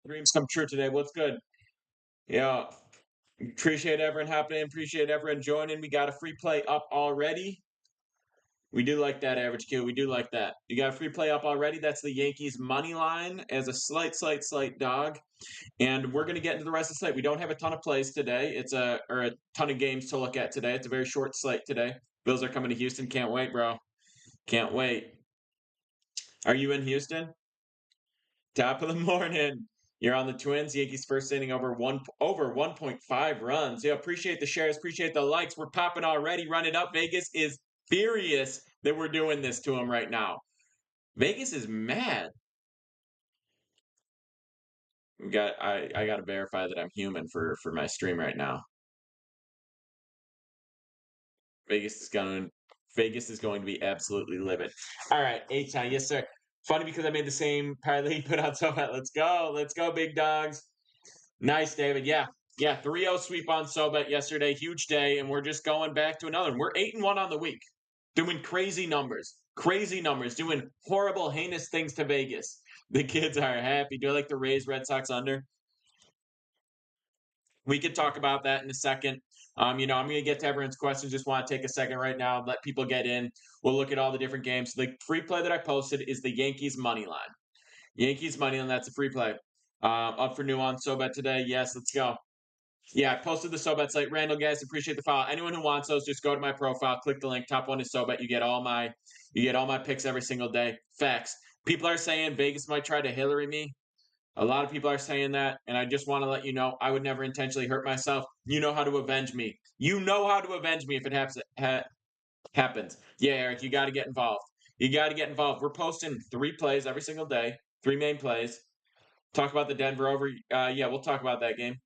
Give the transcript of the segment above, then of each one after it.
Dreams come true today. What's good? Yeah. Appreciate everyone hopping in. Appreciate everyone joining. We got a free play up already. We do like that, Average Q. We do like that. You got a free play up already. That's the Yankees money line as a slight dog. And we're going to get into the rest of the slate. We don't have a ton of plays today. Or a ton of games to look at today. It's a very short slate today. Bills are coming to Houston. Can't wait, bro. Can't wait. Are you in Houston? Top of the morning. You're on the Twins. Yankees first inning over 1.5 runs. Yeah, appreciate the shares, appreciate the likes. We're popping already. Run it up. Vegas is furious that we're doing this to them right now. Vegas is mad. I gotta verify that I'm human for my stream right now. Vegas is going Vegas is going to be absolutely livid. All right, H-Town, yes sir. Funny because I made the same parlay put out so let's go, big dogs. Nice, David. Yeah. Yeah. 3-0 sweep on Sobet yesterday. Huge day. And we're just going back to another one. We're 8-1 on the week. Doing crazy numbers. Crazy numbers. Doing horrible, heinous things to Vegas. The kids are happy. Do I like the Rays Red Sox under? We could talk about that in a second. I'm going to get to everyone's questions. Just want to take a second right now and let people get in. We'll look at all the different games. The free play that I posted is the Yankees money line. Yankees money line. That's a free play. Up for new on Sobet today. Yes, let's go. Yeah, I posted the SoBet site. Randall, guys, appreciate the follow. Anyone who wants those, just go to my profile, click the link. Top one is SoBet. You get all my picks every single day. Facts. People are saying Vegas might try to Hillary me. A lot of people are saying that, and I just want to let you know I would never intentionally hurt myself. You know how to avenge me. You know how to avenge me if it happens. Yeah, Eric, you got to get involved. You got to get involved. We're posting 3 plays every single day, 3 main plays. Talk about the Denver over. Yeah, we'll talk about that game.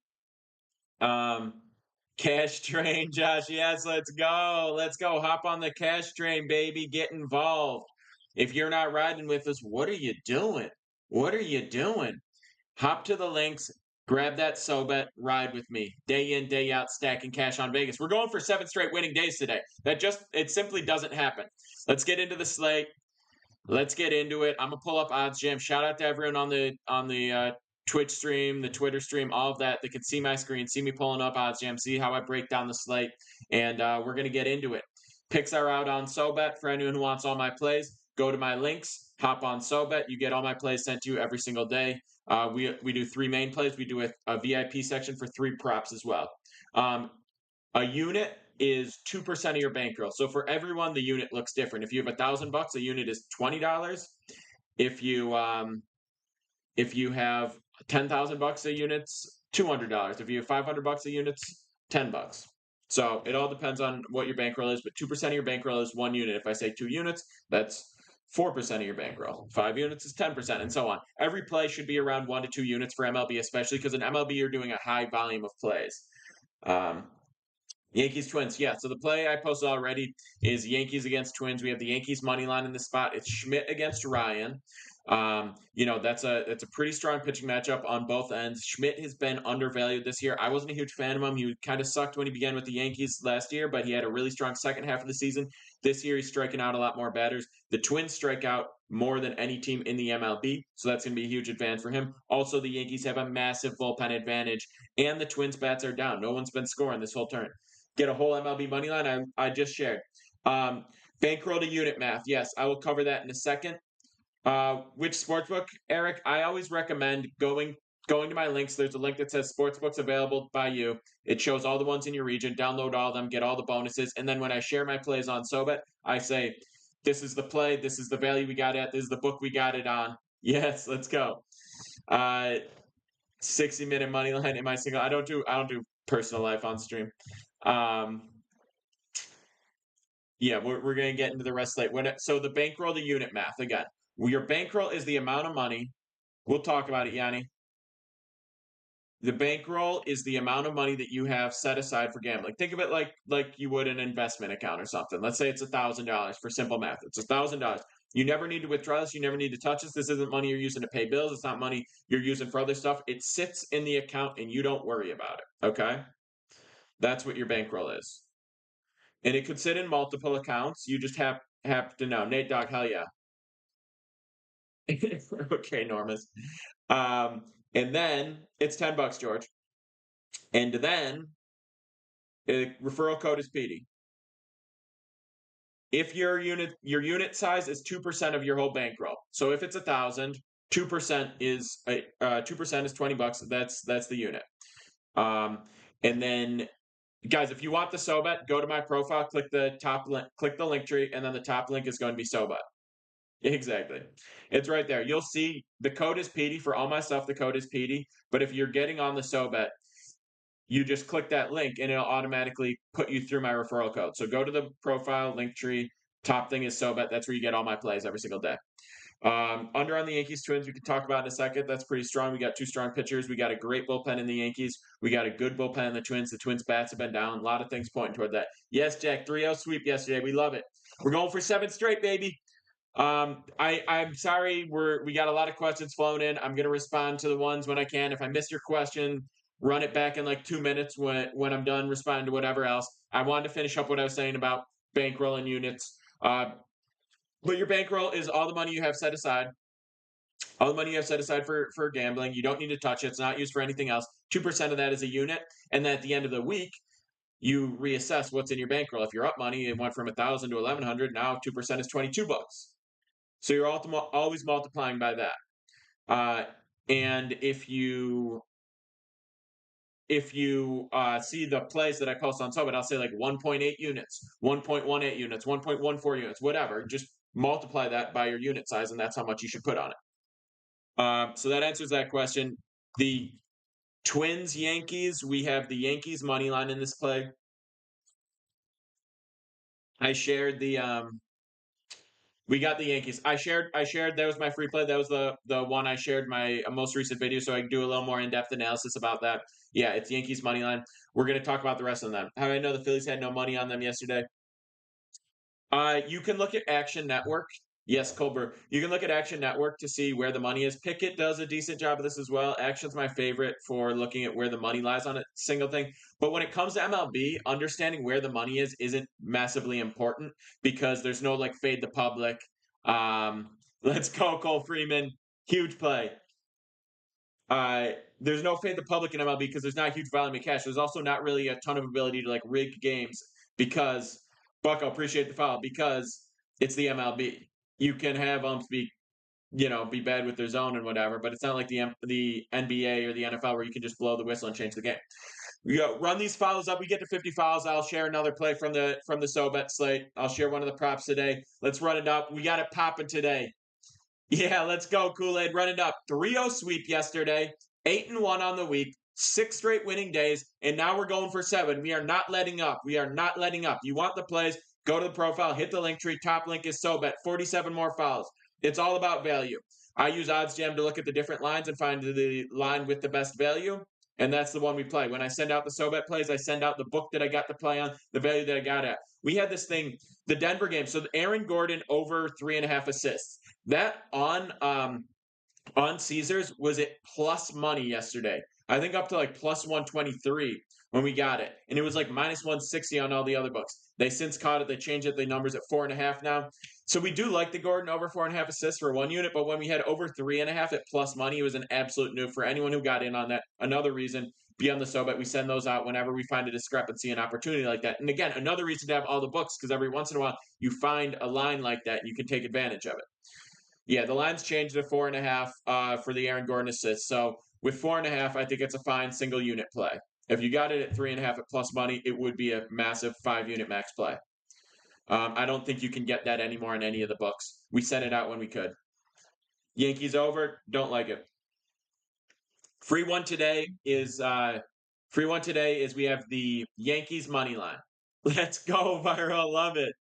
Cash train, Josh. Yes, let's go. Let's go. Hop on the cash train, baby. Get involved. If you're not riding with us, what are you doing? What are you doing? Hop to the links, grab that SoBet, ride with me. Day in, day out, stacking cash on Vegas. We're going for 7 straight winning days today. It simply doesn't happen. Let's get into the slate. Let's get into it. I'm gonna pull up Odds Jam. Shout out to everyone on the Twitch stream, the Twitter stream, all of that. They can see my screen, see me pulling up Odds Jam, see how I break down the slate, and we're gonna get into it. Picks are out on SoBet for anyone who wants all my plays. Go to my links, hop on SoBet. You get all my plays sent to you every single day. We do 3 main plays. We do a VIP section for 3 props as well. A unit is 2% of your bankroll. So for everyone, the unit looks different. If you have $1,000, a unit is $20. If you have $10,000, a unit's $200. If you have $500, a unit's $10. So it all depends on what your bankroll is. But 2% of your bankroll is 1 unit. If I say 2 units, that's 4% of your bankroll. 5 units is 10%, and so on. Every play should be around 1 to 2 units for MLB, especially because in MLB you're doing a high volume of plays. Yankees Twins. Yeah, so the play I posted already is Yankees against Twins. We have the Yankees money line in the spot. It's Schmidt against Ryan. That's a pretty strong pitching matchup on both ends. Schmidt has been undervalued this year. I wasn't a huge fan of him. He kind of sucked when he began with the Yankees last year, but he had a really strong second half of the season. This year he's striking out a lot more batters. The Twins strike out more than any team in the MLB, so that's going to be a huge advantage for him. Also, the Yankees have a massive bullpen advantage, and the Twins' bats are down. No one's been scoring this whole turn. Get a whole MLB money line. I just shared. Bankroll to unit math. Yes, I will cover that in a second. Which sportsbook, Eric? I always recommend going to my links. There's a link that says sportsbooks available by you. It shows all the ones in your region. Download all of them, get all the bonuses, and then when I share my plays on SoBet, I say, "This is the play. This is the value we got it. This is the book we got it on." Yes, let's go. 60-minute money line in my single. I don't do personal life on stream. Yeah, we're gonna get into the rest later. So the bankroll to unit math again. Your bankroll is the amount of money. We'll talk about it, Yanni. The bankroll is the amount of money that you have set aside for gambling. Think of it like you would an investment account or something. Let's say it's $1,000 for simple math. It's $1,000. You never need to withdraw this. You never need to touch this. This isn't money you're using to pay bills. It's not money you're using for other stuff. It sits in the account and you don't worry about it. Okay? That's what your bankroll is. And it could sit in multiple accounts. You just have to know. Nate Dogg, hell yeah. Okay, Normus. And then it's $10, George. And then referral code is PD. If your unit size is 2% of your whole bankroll, so if it's 1,000, 2% is 2% is $20. That's the unit. And then, guys, if you want the SoBet, go to my profile, click the top link, click the link tree, and then the top link is going to be SoBet. Exactly, it's right there. You'll see the code is PD for all my stuff. The code is PD, but if you're getting on the SoBet, you just click that link and it'll automatically put you through my referral code. So go to the profile, link tree, top thing is SoBet. That's where you get all my plays every single day. Under on the Yankees Twins, we can talk about in a second. That's pretty strong. We got two strong pitchers. We got a great bullpen in the Yankees. We got a good bullpen in the Twins. The Twins' bats have been down. A lot of things pointing toward that. Yes, Jack, 3-0 sweep yesterday. We love it. We're going for 7 straight, baby. I'm sorry. We got a lot of questions flowing in. I'm gonna respond to the ones when I can. If I missed your question, run it back in like 2 minutes when I'm done responding to whatever else. I wanted to finish up what I was saying about bankroll and units. But your bankroll is all the money you have set aside. All the money you have set aside for gambling. You don't need to touch it. It's not used for anything else. 2% of that is a unit, and then at the end of the week, you reassess what's in your bankroll. If you're up money, it went from 1,000 to 1,100. Now 2% is $22. So you're always multiplying by that. And if you see the plays that I post on SoBet, I'll say like 1.8 units, 1.18 units, 1.14 units, whatever. Just multiply that by your unit size, and that's how much you should put on it. So that answers that question. The Twins Yankees, we have the Yankees money line in this play. I shared the we got the Yankees. I shared that was my free play. That was the one I shared my most recent video, so I can do a little more in-depth analysis about that. Yeah, it's Yankees money line. We're going to talk about the rest of them. How do I know the Phillies had no money on them yesterday? You can look at Action Network. Yes, Colbert. You can look at Action Network to see where the money is. Pickett does a decent job of this as well. Action's my favorite for looking at where the money lies on a single thing. But when it comes to MLB, understanding where the money is isn't massively important because there's no like fade the public. Let's go, Cole Freeman. Huge play. There's no fade the public in MLB because there's not a huge volume of cash. There's also not really a ton of ability to like rig games because Bucko, appreciate the foul, because it's the MLB. You can have umps be bad with their zone and whatever, but it's not like the NBA or the NFL where you can just blow the whistle and change the game. Run these fouls up. We get to 50 fouls. I'll share another play from the SoBet slate. I'll share one of the props today. Let's run it up. We got it popping today. Yeah, let's go, Kool-Aid. Run it up. 3-0 sweep yesterday. 8-1 on the week. 6 straight winning days, and now we're going for 7. We are not letting up. We are not letting up. You want the plays? Go to the profile, hit the link tree. Top link is SoBet. 47 more fouls. It's all about value. I use OddsJam to look at the different lines and find the line with the best value, and that's the one we play. When I send out the SoBet plays, I send out the book that I got to play on, the value that I got at. We had this thing, the Denver game. So Aaron Gordon over 3.5 assists. That on Caesars was at plus money yesterday. I think up to like plus 123 when we got it. And it was like minus 160 on all the other books. They since caught it. They changed it. The numbers at 4.5 now. So we do like the Gordon over 4.5 assists for 1 unit. But when we had over 3.5 at plus money, it was an absolute noob for anyone who got in on that. Another reason, be on the SoBet. We send those out whenever we find a discrepancy, an opportunity like that. And again, another reason to have all the books, because every once in a while you find a line like that and you can take advantage of it. Yeah, the line's changed to 4.5 for the Aaron Gordon assist. So with 4.5, I think it's a fine single unit play. If you got it at 3.5 at plus money, it would be a massive 5-unit max play. I don't think you can get that anymore in any of the books. We sent it out when we could. Yankees over, don't like it. Free one today is we have the Yankees money line. Let's go, Viral. Love it.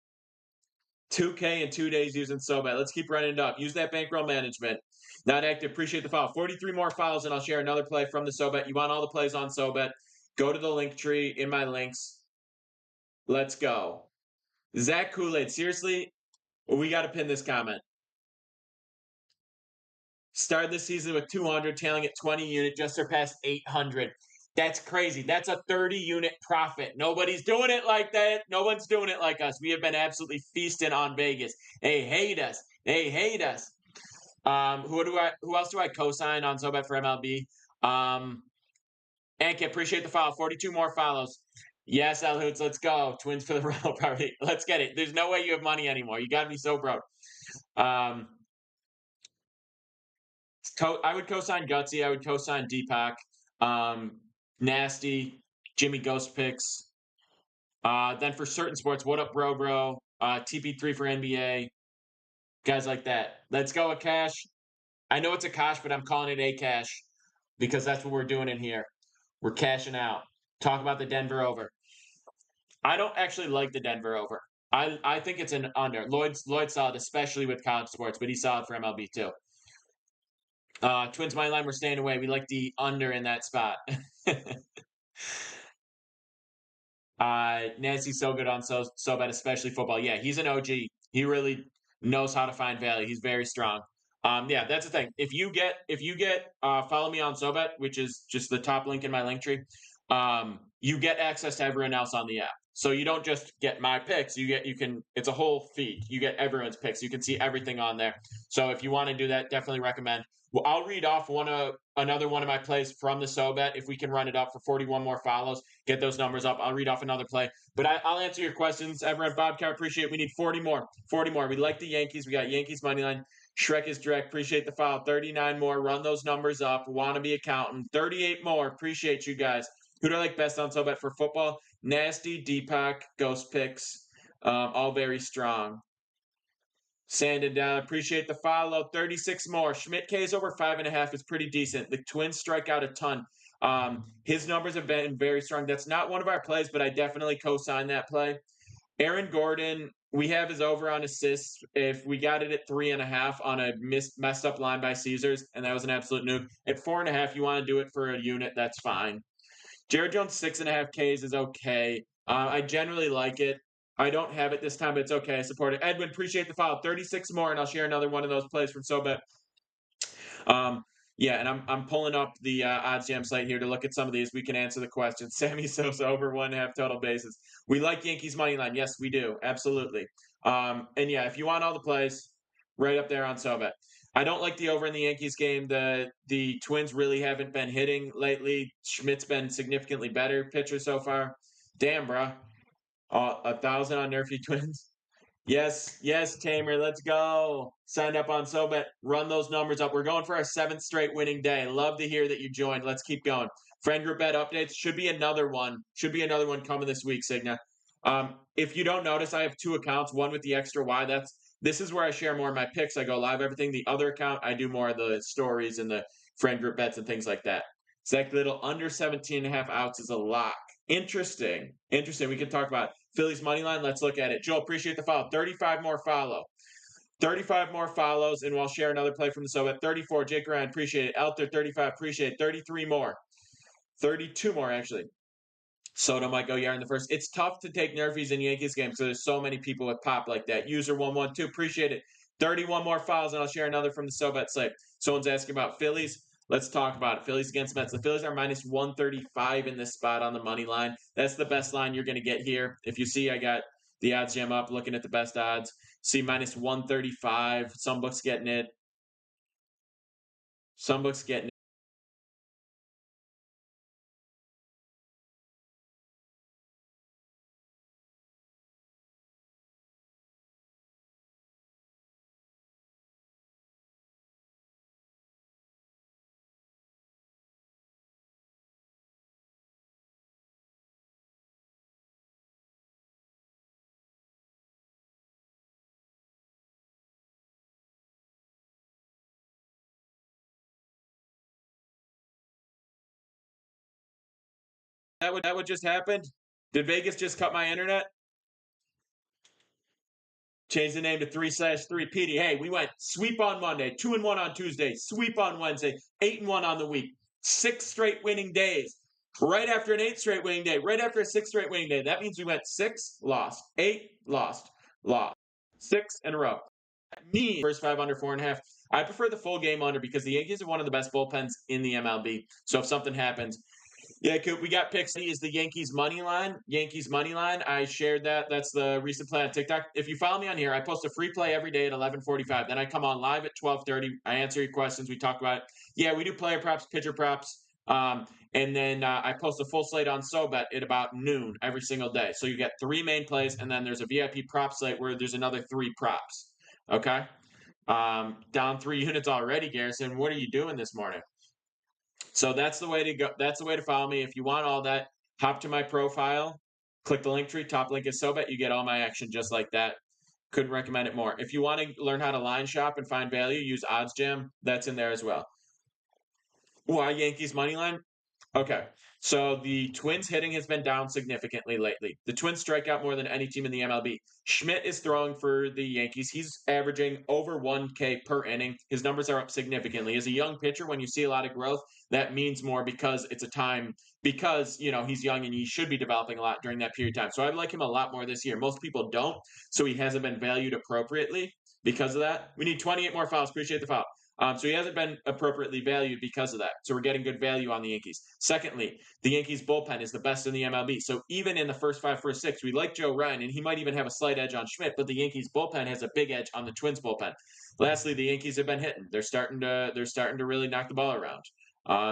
2K in 2 days using SoBet. Let's keep running it up. Use that bankroll management. Not active. Appreciate the foul. 43 more fouls, and I'll share another play from the SoBet. You want all the plays on SoBet? Go to the link tree in my links. Let's go. Zach Kool-Aid. Seriously, we got to pin this comment. Started the season with 200, tailing at 20 unit, just surpassed 800. That's crazy. That's a 30-unit profit. Nobody's doing it like that. No one's doing it like us. We have been absolutely feasting on Vegas. They hate us. They hate us. Who else do I co-sign on SoBet for MLB? Anke, appreciate the follow. 42 more follows. Yes, Al Hoots, let's go. Twins for the rental property. Let's get it. There's no way you have money anymore. You got to be so broke. Um, I would co-sign Gutsy. I would co-sign Deepak. Um, Nasty, Jimmy Ghost Picks. Then for certain sports, what up, bro? TP3 for NBA. Guys like that. Let's go with Cash. I know it's a Cash, but I'm calling it a Cash because that's what we're doing in here. We're cashing out. Talk about the Denver over. I don't actually like the Denver over. I think it's an under. Lloyd's solid, especially with college sports, but he's solid for MLB too. Twins money line, we're staying away. We like the under in that spot. Nancy's so good on so bad, especially football. Yeah, he's an OG. He really knows how to find value. He's very strong. Yeah, that's the thing. If you get follow me on Sobet, which is just the top link in my link tree, you get access to everyone else on the app. So you don't just get my picks. It's a whole feed. You get everyone's picks. You can see everything on there. So if you want to do that, definitely recommend. Well, I'll read off another one of my plays from the Sobet if we can run it up for 41 more follows. Get those numbers up. I'll read off another play. But I'll answer your questions. Everyone, Bobcat, appreciate it. We need 40 more. 40 more. We like the Yankees. We got Yankees money line. Shrek is direct. Appreciate the follow. 39 more. Run those numbers up. Want to be accountant. 38 more. Appreciate you guys. Who do I like best on Sobet for football? Nasty, Deepak, Ghost Picks. All very strong. Sanded down. Appreciate the follow. 36 more. Schmidt K's over 5.5 is pretty decent. The Twins strike out a ton. His numbers have been very strong. That's not one of our plays, but I definitely co-sign that play. Aaron Gordon, we have his over on assists. If we got it at 3.5 on a messed up line by Caesars, and that was an absolute nuke. At 4.5, you want to do it for a unit, that's fine. Jared Jones 6.5 Ks is okay. I generally like it. I don't have it this time, but it's okay. I support it. Edwin, appreciate the follow. 36 more, and I'll share another one of those plays from SoBet. Yeah, and I'm pulling up the odds jam site here to look at some of these. We can answer the questions. Sammy Sosa over 1.5 total bases. We like Yankees money line. Yes, we do. Absolutely. And yeah, if you want all the plays, right up there on SoBet. I don't like the over in the Yankees game. The Twins really haven't been hitting lately. Schmidt's been significantly better pitcher so far. Damn, bro. 1,000 on Nerfy Twins. Yes, Tamer, let's go. Sign up on SoBet. Run those numbers up. We're going for our 7th straight winning day. Love to hear that you joined. Let's keep going. Friend group bet updates. Should be another one coming this week, Signa. If you don't notice, I have 2 accounts, one with the extra Y. This is where I share more of my picks. I go live everything. The other account, I do more of the stories and the friend group bets and things like that. Zach Little under 17.5 outs is a lock. Interesting. We can talk about Phillies money line. Let's look at it. Joe, appreciate the follow. 35 more follow. 35 more follows, and we'll share another play from the Soviet. 34, Jake Ryan, appreciate it. Elter, 35, appreciate it. 33 more. 32 more, actually. Soto might go yard in the first. It's tough to take Nerfies in Yankees games because there's so many people with pop like that. User 112, appreciate it. 31 more files, and I'll share another from the Soviet site. Someone's asking about Phillies. Let's talk about it. Phillies against Mets. The Phillies are minus 135 in this spot on the money line. That's the best line you're going to get here. If you see, I got the odds jam up looking at the best odds. See minus 135. Some books getting it. That what just happened? Did Vegas just cut my internet? Change the name to 3/3 PD. Hey, we went sweep on Monday, 2-1 on Tuesday, sweep on Wednesday, 8-1 on the week, 6 straight winning days. Right after an 8 straight winning day, right after a 6 straight winning day. That means we went 6, lost, 8, lost, 6 in a row. Me, first 5 under 4.5. I prefer the full game under because the Yankees are one of the best bullpens in the MLB. So if something happens, yeah, Coop, we got picks. Is the Yankees money line. I shared that. That's the recent play on TikTok. If you follow me on here, I post a free play every day at 11:45. Then I come on live at 12:30. I answer your questions. We talk about it. Yeah, we do player props, pitcher props. And then I post a full slate on SoBet at about noon every single day. So you get 3 main plays, and then there's a VIP prop slate where there's another 3 props. Okay. Down 3 units already, Garrison. What are you doing this morning? So that's the way to go. That's the way to follow me. If you want all that, hop to my profile, click the link tree. Top link is SoBet. You get all my action just like that. Couldn't recommend it more. If you want to learn how to line shop and find value, use OddsJam. That's in there as well. Why Yankees money line? Okay. So the Twins hitting has been down significantly lately. The Twins strike out more than any team in the MLB. Schmidt is throwing for the Yankees. He's averaging over 1K per inning. His numbers are up significantly. As a young pitcher, when you see a lot of growth, that means more because it's a time because, he's young and he should be developing a lot during that period of time. So I like him a lot more this year. Most people don't, so he hasn't been valued appropriately because of that. We need 28 more fouls. Appreciate the foul. So he hasn't been appropriately valued because of that. So we're getting good value on the Yankees. Secondly, the Yankees bullpen is the best in the MLB. So even in the first 5, first 6, we like Joe Ryan, and he might even have a slight edge on Schmidt, but the Yankees bullpen has a big edge on the Twins bullpen. Lastly, the Yankees have been hitting. They're starting to really knock the ball around.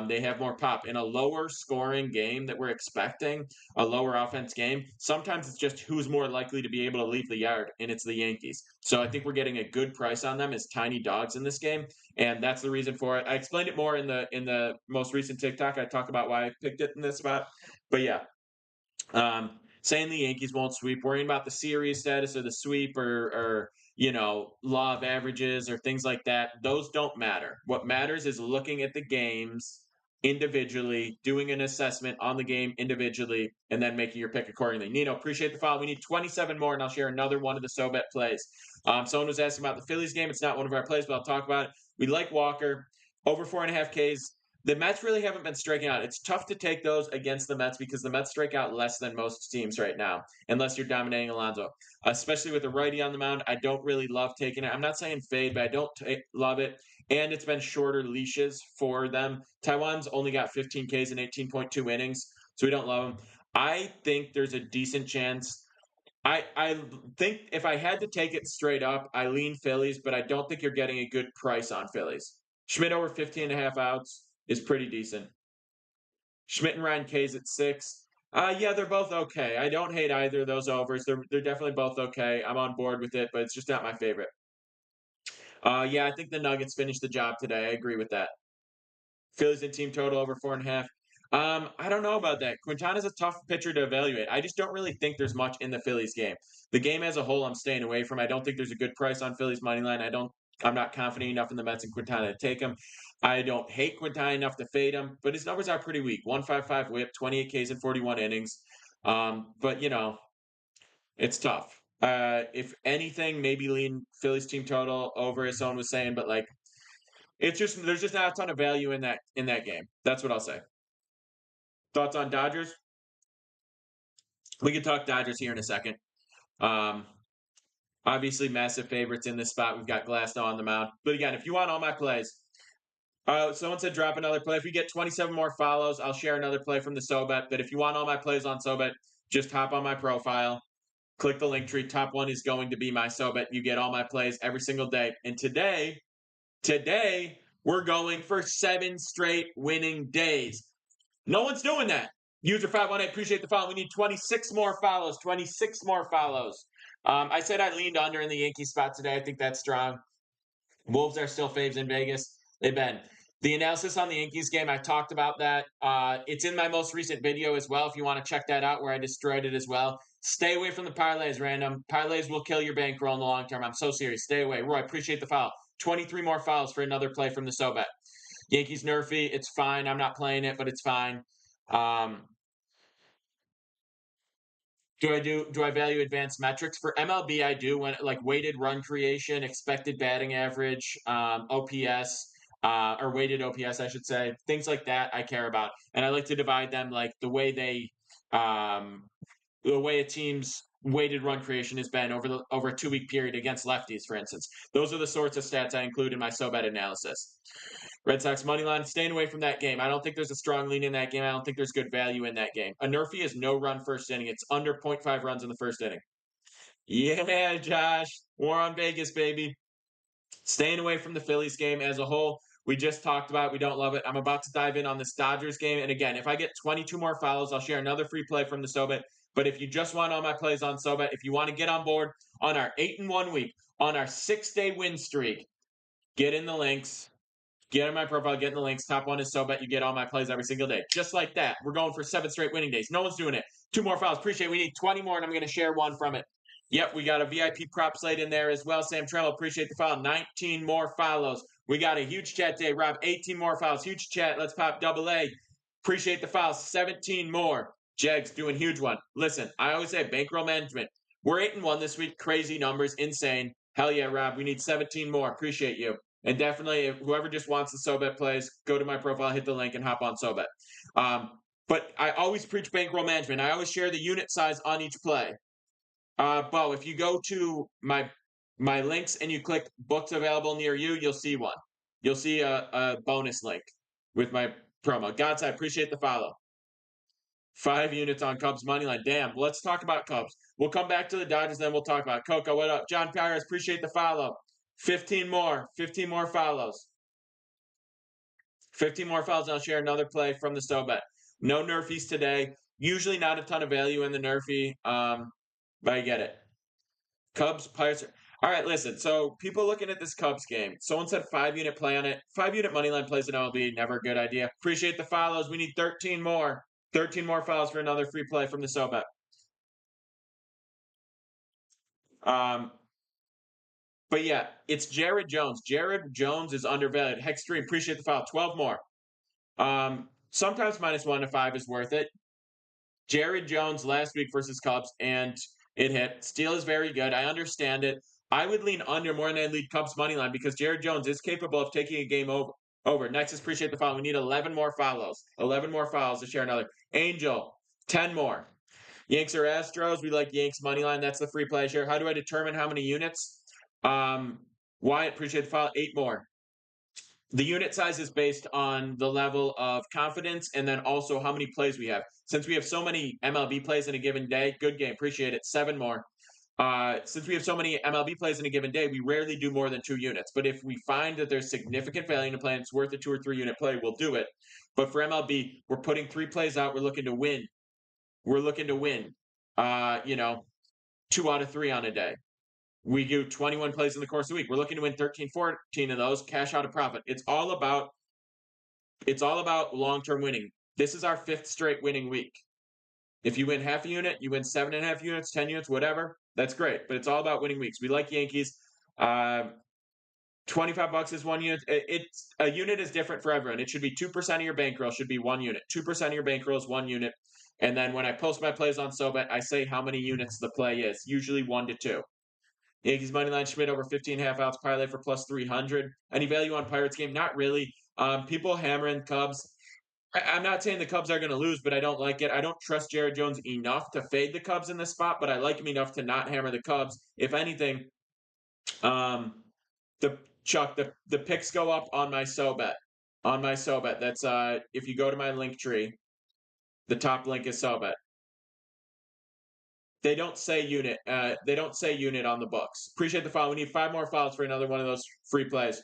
They have more pop in a lower scoring game that we're expecting, a lower offense game. Sometimes it's just who's more likely to be able to leave the yard, and it's the Yankees. So I think we're getting a good price on them as tiny dogs in this game, and that's the reason for it. I explained it more in the most recent TikTok. I talk about why I picked it in this spot, but yeah, saying the Yankees won't sweep, worrying about the series status or the sweep or law of averages or things like that. Those don't matter. What matters is looking at the games individually, doing an assessment on the game individually, and then making your pick accordingly. Nino, appreciate the follow. We need 27 more, and I'll share another one of the SoBet plays. Someone was asking about the Phillies game. It's not one of our plays, but I'll talk about it. We like Walker. Over 4.5 Ks. The Mets really haven't been striking out. It's tough to take those against the Mets because the Mets strike out less than most teams right now, unless you're dominating Alonso. Especially with a righty on the mound, I don't really love taking it. I'm not saying fade, but I don't love it. And it's been shorter leashes for them. Taiwan's only got 15 Ks in 18.2 innings, so we don't love them. I think there's a decent chance. I think if I had to take it straight up, I lean Phillies, but I don't think you're getting a good price on Phillies. Schmidt over 15.5 outs is pretty decent. Schmidt and Ryan K's at 6. Yeah, they're both okay. I don't hate either of those overs. They're definitely both okay. I'm on board with it, but it's just not my favorite. Yeah, I think the Nuggets finished the job today. I agree with that. Phillies and team total over 4.5. I don't know about that. Quintana's a tough pitcher to evaluate. I just don't really think there's much in the Phillies game. The game as a whole, I'm staying away from. I don't think there's a good price on Phillies money line. I'm not confident enough in the Mets and Quintana to take him. I don't hate Quintana enough to fade him, but his numbers are pretty weak. 155 whip, 28 Ks in 41 innings. But it's tough. If anything, maybe lean Phillies team total over, as someone was saying, but there's just not a ton of value in that game. That's what I'll say. Thoughts on Dodgers? We can talk Dodgers here in a second. Um, Obviously, massive favorites in this spot. We've got Glasnow on the mound. But again, if you want all my plays, someone said drop another play. If we get 27 more follows, I'll share another play from the SoBet. But if you want all my plays on SoBet, just hop on my profile, click the link tree. Top one is going to be my SoBet. You get all my plays every single day. And today, we're going for 7 straight winning days. No one's doing that. User 518, appreciate the follow. We need 26 more follows. 26 more follows. I said I leaned under in the Yankee spot today. I think that's strong. Wolves are still faves in Vegas. They've been. The analysis on the Yankees game, I talked about that. It's in my most recent video as well, if you want to check that out, where I destroyed it as well. Stay away from the parlays, random. Parlays will kill your bankroll in the long term. I'm so serious. Stay away. Roy, appreciate the follow. 23 more fouls for another play from the SoBet. Yankees nerfy, it's fine. I'm not playing it, but it's fine. Do I value advanced metrics for MLB? I do, when weighted run creation, expected batting average, OPS, or weighted OPS, I should say, things like that. I care about, and I like to divide them like the way a team's weighted run creation has been over a 2-week period against lefties, for instance. Those are the sorts of stats I include in my SoBet analysis. Red Sox money line, staying away from that game. I don't think there's a strong lean in that game. I don't think there's good value in that game. A nerfy is no run first inning. It's under 0.5 runs in the first inning. Yeah, Josh. War on Vegas, baby. Staying away from the Phillies game as a whole. We just talked about it. We don't love it. I'm about to dive in on this Dodgers game. And again, if I get 22 more follows, I'll share another free play from the SoBet. But if you just want all my plays on SoBet, if you want to get on board on our 8-1 week, on our 6-day win streak, get in the links. Get in my profile, get in the links. Top one is SoBet. You get all my plays every single day. Just like that. We're going for 7 straight winning days. No one's doing it. 2 more files. Appreciate it. We need 20 more, and I'm going to share one from it. Yep, we got a VIP prop slate in there as well. Sam Tremble, appreciate the follow. 19 more follows. We got a huge chat today. Rob, 18 more files. Huge chat. Let's pop double A. Appreciate the files. 17 more. Jegs doing huge one. Listen, I always say bankroll management. We're 8-1 this week. Crazy numbers. Insane. Hell yeah, Rob. We need 17 more. Appreciate you. And definitely, if whoever just wants the SoBet plays, go to my profile, hit the link, and hop on SoBet. But I always preach bankroll management. I always share the unit size on each play. Bo, if you go to my links and you click books available near you, you'll see one. You'll see a bonus link with my promo. Gods, I appreciate the follow. 5 units on Cubs money line. Damn. Let's talk about Cubs. We'll come back to the Dodgers, then we'll talk about it. Coco, what up? John Pyres, appreciate the follow. 15 more. 15 more follows. 15 more follows, and I'll share another play from the SoBet. No Nerfies today. Usually not a ton of value in the Nerfie, but I get it. Cubs, Pirates. All right, listen. So people looking at this Cubs game. Someone said 5-unit play on it. 5-unit money line plays in MLB. Never a good idea. Appreciate the follows. We need 13 more. 13 more follows for another free play from the SoBet. But yeah, it's Jared Jones. Jared Jones is undervalued. Hextreme, appreciate the follow. 12 more. Sometimes -1 to 5 is worth it. Jared Jones last week versus Cubs, and it hit. Steele is very good. I understand it. I would lean under more than I'd lead Cubs money line because Jared Jones is capable of taking a game over. Next, appreciate the follow. We need 11 more follows. 11 more follows to share another. Angel, 10 more. Yanks or Astros. We like Yanks money line. That's the free play share. How do I determine how many units? Wyatt, appreciate the follow. 8 more. The unit size is based on the level of confidence and then also how many plays we have. Since we have so many MLB plays in a given day, good game, appreciate it. 7 more. Since we have so many MLB plays in a given day, we rarely do more than 2 units. But if we find that there's significant value in a play and it's worth a 2 or 3 unit play, we'll do it. But for MLB, we're putting 3 plays out. We're looking to win. We're looking to win, 2 out of 3 on a day. We do 21 plays in the course of the week. We're looking to win 13, 14 of those, cash out a profit. It's all about long-term winning. This is our 5th straight winning week. If you win half a unit, you win 7.5 units, 10 units, whatever. That's great. But it's all about winning weeks. We like Yankees. $25 is 1 unit. It's a unit is different for everyone. It should be 2% of your bankroll should be 1 unit. 2% of your bankroll is 1 unit. And then when I post my plays on SoBet, I say how many units the play is. Usually 1 to 2. Yankees money line Schmidt over 15.5 outs parlay for plus 300. Any value on Pirates game? Not really. People hammering Cubs. I'm not saying the Cubs are going to lose, but I don't like it. I don't trust Jared Jones enough to fade the Cubs in this spot, but I like him enough to not hammer the Cubs. If anything, the picks go up on my SoBet. On my SoBet. That's if you go to my link tree, the top link is SoBet. They don't say unit. They don't say unit on the books. Appreciate the follow. We need 5 more follows for another one of those free plays.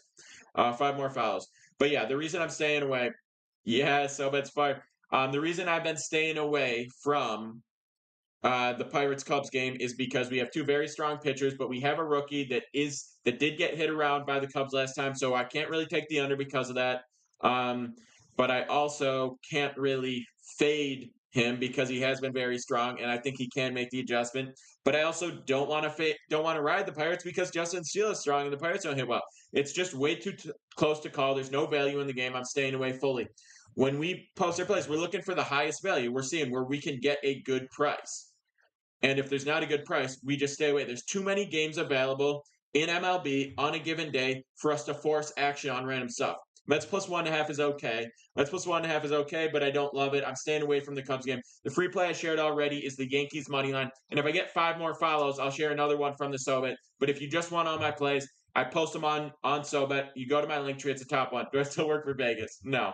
5 more follows. But yeah, the reason I'm staying away. Yeah, SoBet's fire. The reason I've been staying away from the Pirates Cubs game is because we have 2 very strong pitchers, but we have a rookie that did get hit around by the Cubs last time, so I can't really take the under because of that. But I also can't really fade him because he has been very strong, and I think he can make the adjustment. But I also don't want to ride the Pirates because Justin Steele is strong and the Pirates don't hit well. It's just way too close to call. There's no value in the game. I'm staying away fully. When we post our plays, we're looking for the highest value. We're seeing where we can get a good price. And if there's not a good price, we just stay away. There's too many games available in MLB on a given day for us to force action on random stuff. Mets plus 1.5 is okay. Mets plus 1.5 is okay, but I don't love it. I'm staying away from the Cubs game. The free play I shared already is the Yankees money line. And if I get 5 more follows, I'll share another one from the SoBet. But if you just want all my plays, I post them on SoBet. You go to my link tree, it's the top one. Do I still work for Vegas? No.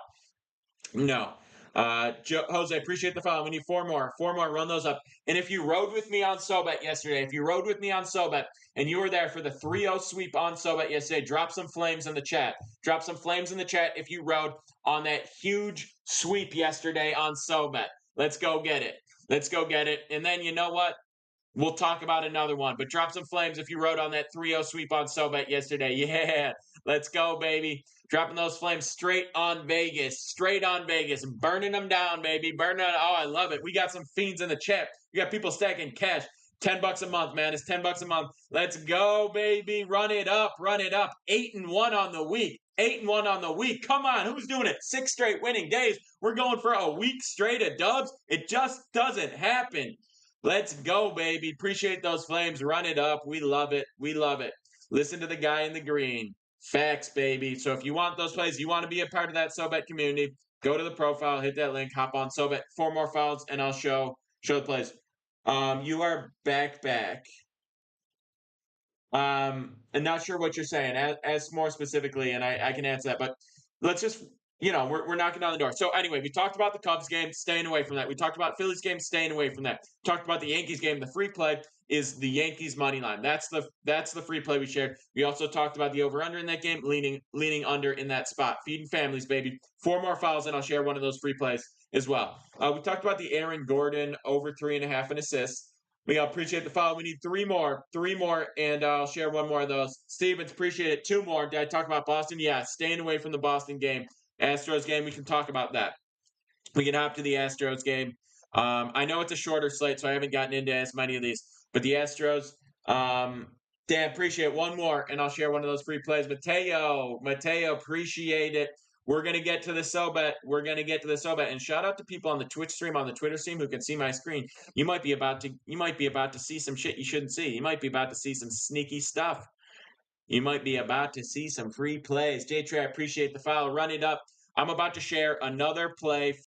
Jose, appreciate the follow. We need 4 more. 4 more. Run those up. And if you rode with me on SoBet yesterday, and you were there for the 3-0 sweep on SoBet yesterday, drop some flames in the chat. Drop some flames in the chat if you rode on that huge sweep yesterday on SoBet. Let's go get it. Let's go get it. And then you know what? We'll talk about another one, but drop some flames if you rode on that 3-0 sweep on SoBet yesterday. Yeah, let's go, baby. Dropping those flames straight on Vegas. Burning them down, baby. Oh, I love it. We got some fiends in the chat. We got people stacking cash. $10 a month, man. It's $10 a month. Let's go, baby. Run it up. 8-1 on the week. 8-1 on the week. Come on, who's doing it? 6 straight winning days. We're going for a week straight of dubs. It just doesn't happen. Let's go, baby. Appreciate those flames. Run it up. We love it. Listen to the guy in the green. Facts, baby. So if you want those plays, you want to be a part of that SoBet community, go to the profile, hit that link, hop on SoBet. 4 more files, and I'll show the plays. You are back. I'm not sure what you're saying. Ask more specifically, and I can answer that. But let's just, we're knocking on the door. So anyway, we talked about the Cubs game, staying away from that. We talked about Phillies game, staying away from that. Talked about the Yankees game. The free play is the Yankees money line. That's the free play we shared. We also talked about the over/under in that game, leaning under in that spot. Feeding families, baby. 4 more files, and I'll share one of those free plays as well. We talked about the Aaron Gordon over 3.5 and assists. We appreciate the follow. We need 3 more, and I'll share one more of those. Stevens, appreciate it. 2 more. Did I talk about Boston? Yeah, staying away from the Boston game. Astros game, we can talk about that. We can hop to the Astros game. I know it's a shorter slate, so I haven't gotten into as many of these. But the Astros, Dan, appreciate it. 1 more, and I'll share one of those free plays. Mateo, appreciate it. We're going to get to the SoBet. And shout out to people on the Twitch stream, on the Twitter stream who can see my screen. You might be about to see some shit you shouldn't see. You might be about to see some sneaky stuff. You might be about to see some free plays. J-Trey, I appreciate the follow. Run it up. I'm about to share another play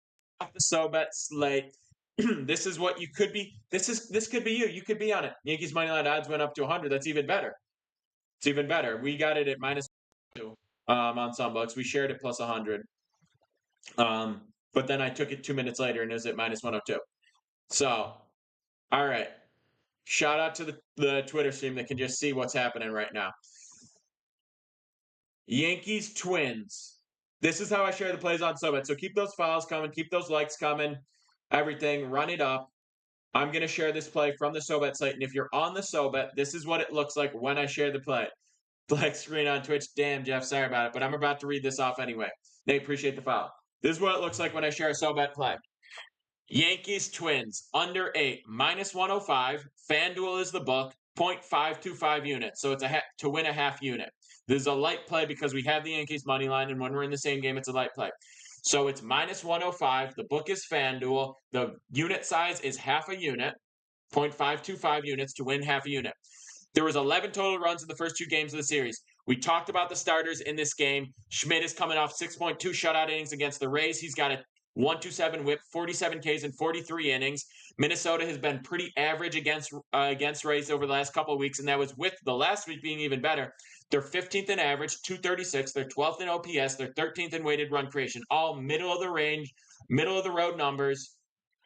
off the SoBet slate. This is what you could be. This could be you. You could be on it. Yankees money line odds went up to 100. That's even better. It's even better. We got it at -2 on some books. We shared it plus 100. But then I took it 2 minutes later and it was at -102. So, all right. Shout out to the Twitter stream that can just see what's happening right now. Yankees Twins. This is how I share the plays on SoBet. So keep those files coming, keep those likes coming, everything. Run it up. I'm going to share this play from the SoBet site. And if you're on the SoBet, this is what it looks like when I share the play. Black screen on Twitch. Damn, Jeff, sorry about it. But I'm about to read this off anyway. They appreciate the file. This is what it looks like when I share a SoBet play. Yankees Twins under 8 -105. FanDuel is the book. 0.525 units. So it's to win a half unit. This is a light play because we have the Yankees money line, and when we're in the same game, it's a light play. So it's -105. The book is FanDuel. The unit size is half a unit. 0.525 units to win half a unit. There was 11 total runs in the first 2 games of the series. We talked about the starters in this game. Schmidt is coming off 6.2 shutout innings against the Rays. He's got a 1.27 whip, 47 Ks in 43 innings. Minnesota has been pretty average against Rays over the last couple of weeks, and that was with the last week being even better. They're 15th in average, 236. They're 12th in OPS. They're 13th in weighted run creation. All middle of the range, middle of the road numbers.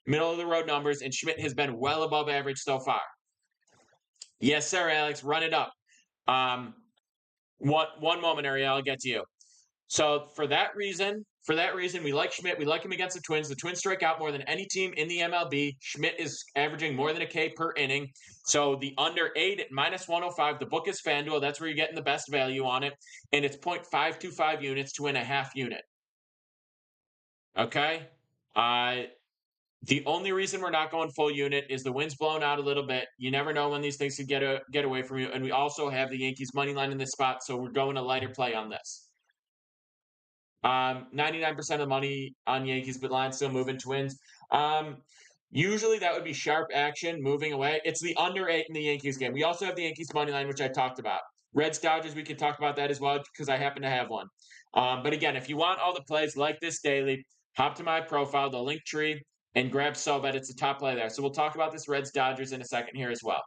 And Schmidt has been well above average so far. Yes, sir, Alex. Run it up. One moment, Ariel. I'll get to you. So for that reason, we like Schmidt. We like him against the Twins. The Twins strike out more than any team in the MLB. Schmidt is averaging more than a K per inning. So the under 8 at -105. The book is FanDuel. That's where you're getting the best value on it. And it's 0.525 units to win a half unit. Okay? The only reason we're not going full unit is the wind's blown out a little bit. You never know when these things could get away from you. And we also have the Yankees money line in this spot, so we're going a lighter play on this. 99% of the money on Yankees, but line still moving. Twins. Usually that would be sharp action moving away. It's the under 8 in the Yankees game. We also have the Yankees money line, which I talked about. Reds Dodgers, we can talk about that as well because I happen to have one. But again, if you want all the plays like this daily, hop to my profile, the link tree, and grab SoBet. It's the top play there. So we'll talk about this Reds Dodgers in a second here as well.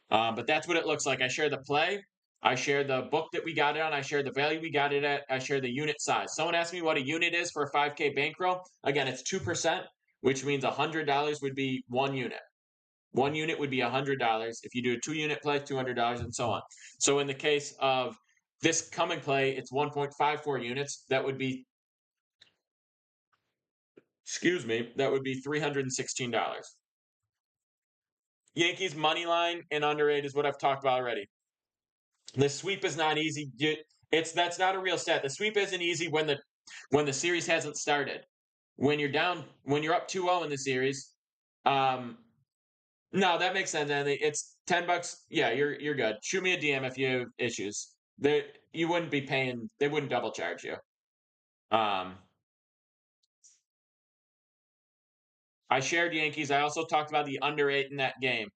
But that's what it looks like. I share the play. I share the book that we got it on. I share the value we got it at. I share the unit size. Someone asked me what a unit is for a 5K bankroll. Again, it's 2%, which means $100 would be 1 unit. 1 unit would be $100. If you do a 2 unit play, $200, and so on. So in the case of this coming play, it's 1.54 units. That would be, that would be $316. Yankees money line and under 8 is what I've talked about already. The sweep is not easy. That's not a real stat. The sweep isn't easy when the series hasn't started. When you're up 2-0 in the series, no, that makes sense. And it's $10. Yeah, you're good. Shoot me a DM if you have issues. You wouldn't be paying. They wouldn't double charge you. I shared Yankees. I also talked about the under 8 in that game.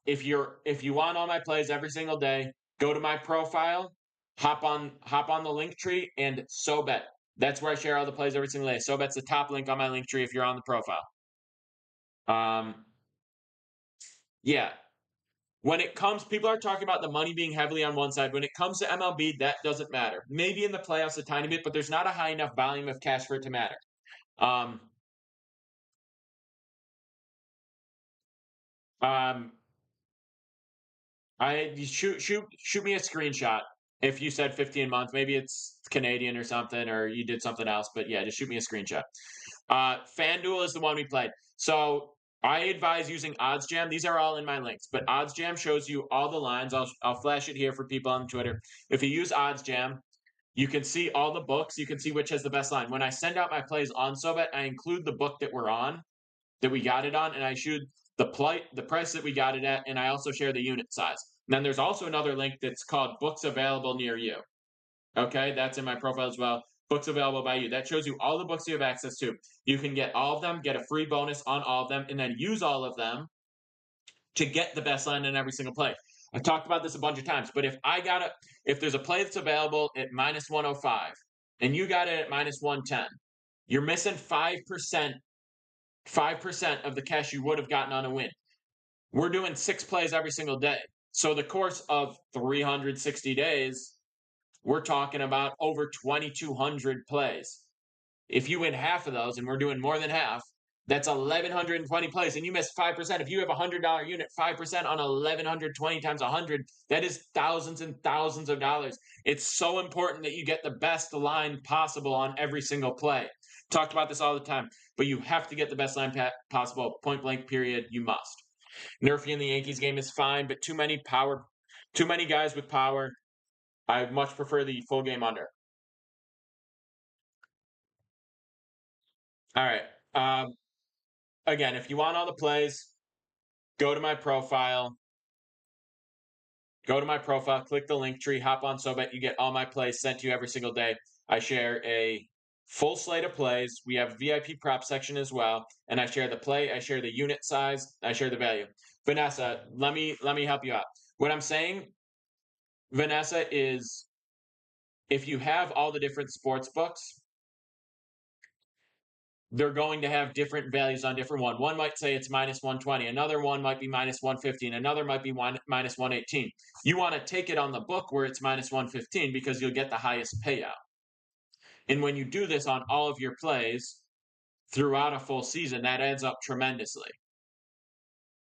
If you want all my plays every single day, go to my profile, hop on the link tree, and SoBet. That's where I share all the plays every single day. SoBet's the top link on my link tree if you're on the profile. Yeah. When it comes, people are talking about the money being heavily on one side. When it comes to MLB, that doesn't matter. Maybe in the playoffs a tiny bit, but there's not a high enough volume of cash for it to matter. Shoot me a screenshot if you said 15 months. Maybe it's Canadian or something, or you did something else. But yeah, just shoot me a screenshot. FanDuel is the one we played. So I advise using OddsJam. These are all in my links, but OddsJam shows you all the lines. I'll flash it here for people on Twitter. If you use OddsJam, you can see all the books. You can see which has the best line. When I send out my plays on SoBet, I include the book that we're on, that we got it on, and I shoot the price that we got it at, and I also share the unit size. And then there's also another link that's called Books Available Near You. Okay, that's in my profile as well. Books available by you. That shows you all the books you have access to. You can get all of them, get a free bonus on all of them, and then use all of them to get the best line in every single play. I've talked about this a bunch of times, but if there's a play that's available at minus 105 and you got it at minus 110, you're missing 5% of the cash you would have gotten on a win. We're doing 6 plays every single day. So the course of 360 days, we're talking about over 2,200 plays. If you win half of those, and we're doing more than half, that's 1,120 plays, and you miss 5%. If you have a $100 unit, 5% on 1,120 times 100, that is thousands and thousands of dollars. It's so important that you get the best line possible on every single play. Talked about this all the time, but you have to get the best line possible. Point blank, period. You must. Nerfy in the Yankees game is fine, but too many guys with power. I much prefer the full game under. All right. Again, if you want all the plays, go to my profile. Click the link tree, hop on SoBet. You get all my plays sent to you every single day. I share a full slate of plays. We have VIP prop section as well, and I share the play. I share the unit size. I share the value. Vanessa, let me help you out. What I'm saying, Vanessa, is if you have all the different sports books, they're going to have different values on different one. One might say it's minus 120. Another one might be minus 150. And another might be minus 118. You want to take it on the book where it's minus 115 because you'll get the highest payout. And when you do this on all of your plays throughout a full season, that adds up tremendously.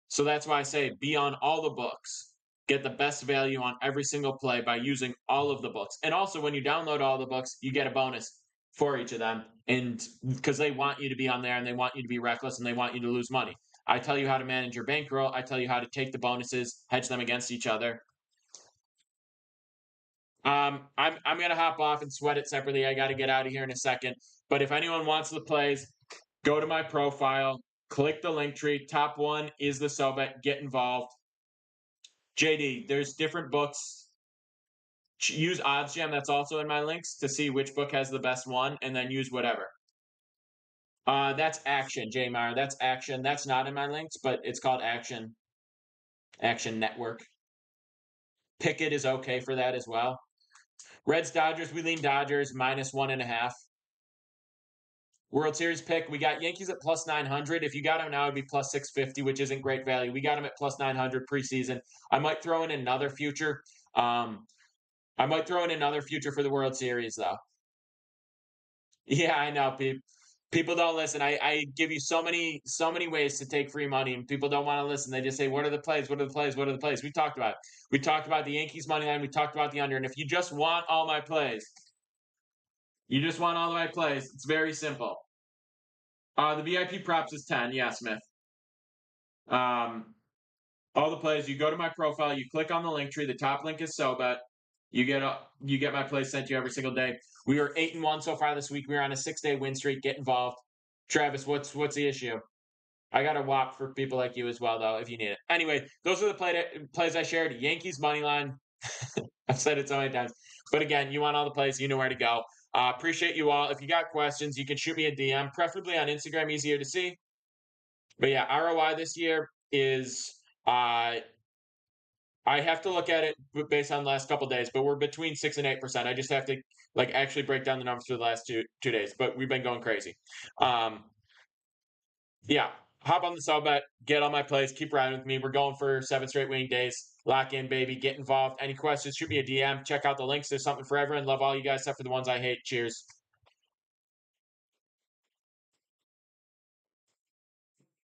So that's why I say be on all the books. Get the best value on every single play by using all of the books. And also, when you download all the books, you get a bonus for each of them. And because they want you to be on there and they want you to be reckless and they want you to lose money. I tell you how to manage your bankroll. I tell you how to take the bonuses, hedge them against each other. I'm gonna hop off and sweat it separately. I got to get out of here in a second. But if anyone wants the plays, go to my profile, click the link tree. Top one is the SoBet. Get involved. JD, there's different books. Use OddsJam. That's also in my links to see which book has the best one, and then use whatever. That's Action, Jmar. That's Action. That's not in my links, but it's called Action. Action Network. Pickett is okay for that as well. Reds Dodgers. We lean Dodgers minus 1.5. World Series pick. We got Yankees at plus 900. If you got them now, it'd be plus 650, which isn't great value. We got them at plus 900 preseason. I might throw in another future. I might throw in another future for the World Series though. Yeah, I know. People don't listen. I give you so many ways to take free money, and people don't want to listen. They just say, "What are the plays? What are the plays? What are the plays?" We talked about it. We talked about the Yankees money line. We talked about the under. And if you just want all my plays, you just want all my plays. It's very simple. The VIP props is 10. Yeah, Smith. Um, all the plays. You go to my profile. You click on the link tree. The top link is SoBet. You get my plays sent to you every single day. We are 8-1 so far this week. We're on a 6-day win streak. Get involved. Travis, what's the issue? I got a WAP for people like you as well, though, if you need it. Anyway, those are the plays I shared. Yankees money line. I've said it so many times. But again, you want all the plays, you know where to go. Appreciate you all. If you got questions, you can shoot me a DM, preferably on Instagram, easier to see. But yeah, ROI this year is I have to look at it based on the last couple days, but we're between 6 and 8%. I just have to like actually break down the numbers for the last two days. But we've been going crazy. Um, yeah, hop on the sub bet, get on my plays, keep riding with me. We're going for 7 straight winning days. Lock in, baby. Get involved. Any questions? Shoot me a DM. Check out the links. There's something for everyone. Love all you guys except for the ones I hate. Cheers.